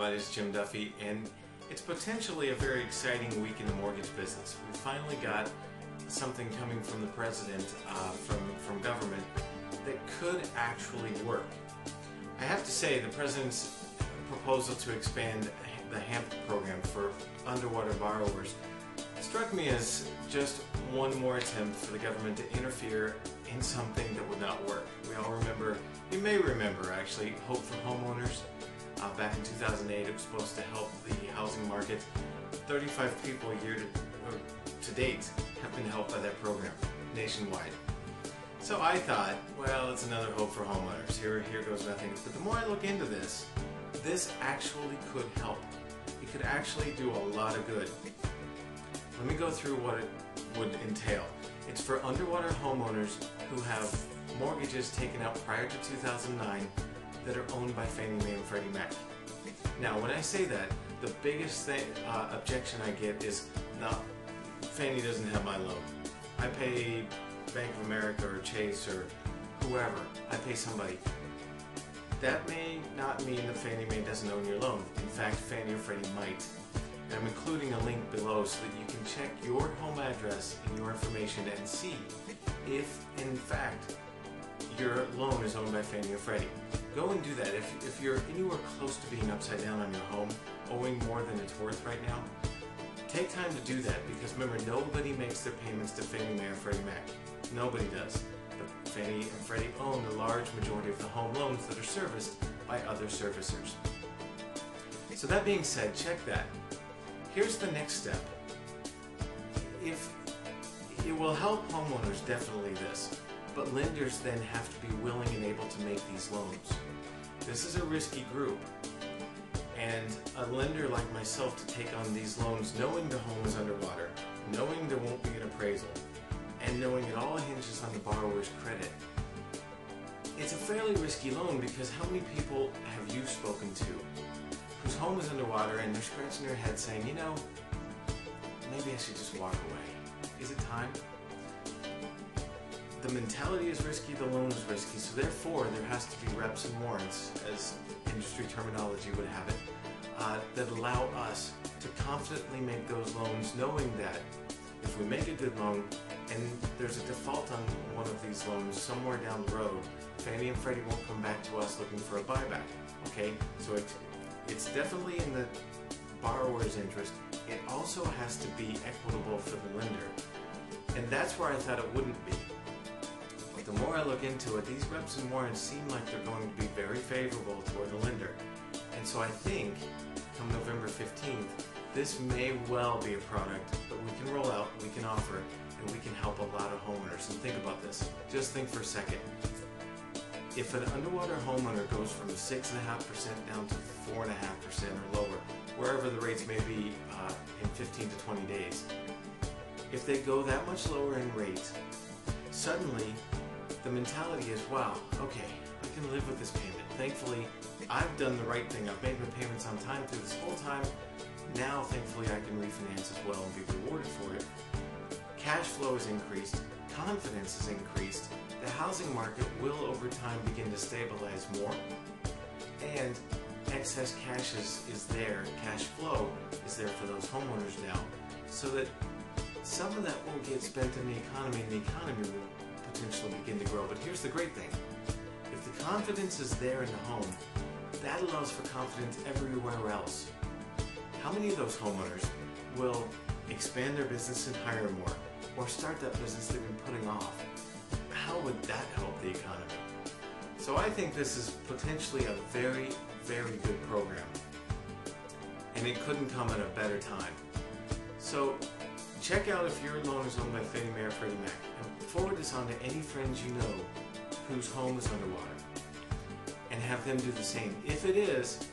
everybody, it's Jim Duffy, and it's potentially a very exciting week in the mortgage business. We finally got something coming from the president, from government, that could actually work. I have to say, the president's proposal to expand the HAMP program for underwater borrowers struck me as just one more attempt for the government to interfere in something that would not work. We all remember, you may remember actually, Hope for Homeowners. Back in 2008, it was supposed to help the housing market. 35 people to date have been helped by that program nationwide. So I thought, well, it's another Hope for Homeowners. Here goes nothing. But the more I look into this, this actually could help. It could actually do a lot of good. Let me go through what it would entail. It's for underwater homeowners who have mortgages taken out prior to 2009 that are owned by Fannie Mae and Freddie Mac. Now, when I say that, the biggest objection I get is, no, Fannie doesn't have my loan. I pay Bank of America or Chase or whoever. I pay somebody. That may not mean that Fannie Mae doesn't own your loan. In fact, Fannie or Freddie might. And I'm including a link below so that you can check your home address and your information and see if, in fact, your loan is owned by Fannie or Freddie. Go and do that. If you're anywhere close to being upside down on your home, owing more than it's worth right now, take time to do that, because remember, nobody makes their payments to Fannie Mae or Freddie Mac. Nobody does. But Fannie and Freddie own the large majority of the home loans that are serviced by other servicers. So that being said, check that. Here's the next step. If it will help homeowners, definitely this. But lenders then have to be willing and able to make these loans. This is a risky group, and a lender like myself to take on these loans knowing the home is underwater, knowing there won't be an appraisal, and knowing it all hinges on the borrower's credit. It's a fairly risky loan, because how many people have you spoken to whose home is underwater and they're scratching their head saying, you know, maybe I should just walk away. Is it time? The mentality is risky, the loan is risky, so therefore there has to be reps and warrants, as industry terminology would have it, that allow us to confidently make those loans, knowing that if we make a good loan and there's a default on one of these loans somewhere down the road, Fannie and Freddie won't come back to us looking for a buyback. Okay, so it's definitely in the borrower's interest. It also has to be equitable for the lender, and that's where I thought it wouldn't be. The more I look into it, these reps and warrants seem like they're going to be very favorable toward the lender. And so I think, come November 15th, this may well be a product that we can roll out, we can offer, and we can help a lot of homeowners. And think about this. Just think for a second. If an underwater homeowner goes from 6.5% down to 4.5% or lower, wherever the rates may be in 15 to 20 days, if they go that much lower in rate, suddenly the mentality is, wow, okay, I can live with this payment. Thankfully, I've done the right thing. I've made my payments on time through this whole time. Now, thankfully, I can refinance as well and be rewarded for it. Cash flow is increased. Confidence is increased. The housing market will, over time, begin to stabilize more. And excess cash is there. Cash flow is there for those homeowners now. So that some of that will get spent in the economy, and the economy will potentially begin to grow. But here's the great thing. If the confidence is there in the home, that allows for confidence everywhere else. How many of those homeowners will expand their business and hire more, or start that business they've been putting off? How would that help the economy? So I think this is potentially a very, very good program, and it couldn't come at a better time. So check out if your loan is owned by Fannie Mae or Freddie Mac, and forward this on to any friends you know whose home is underwater, and have them do the same. If it is,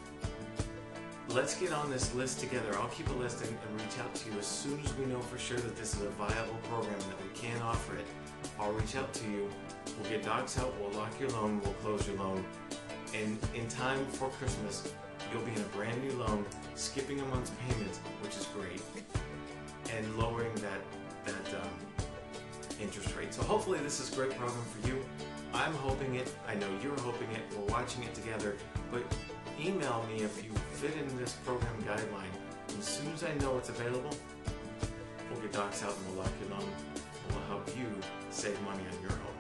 let's get on this list together. I'll keep a list and reach out to you as soon as we know for sure that this is a viable program and that we can offer it. I'll reach out to you. We'll get docs out, we'll lock your loan, we'll close your loan, and in time for Christmas, you'll be in a brand new loan, skipping a month's payment, which is great, and lowering that interest rate. So hopefully this is a great program for you. I'm hoping it. I know you're hoping it. We're watching it together. But email me if you fit in this program guideline, and as soon as I know it's available, we'll get docs out and we'll lock it on, and we'll help you save money on your home.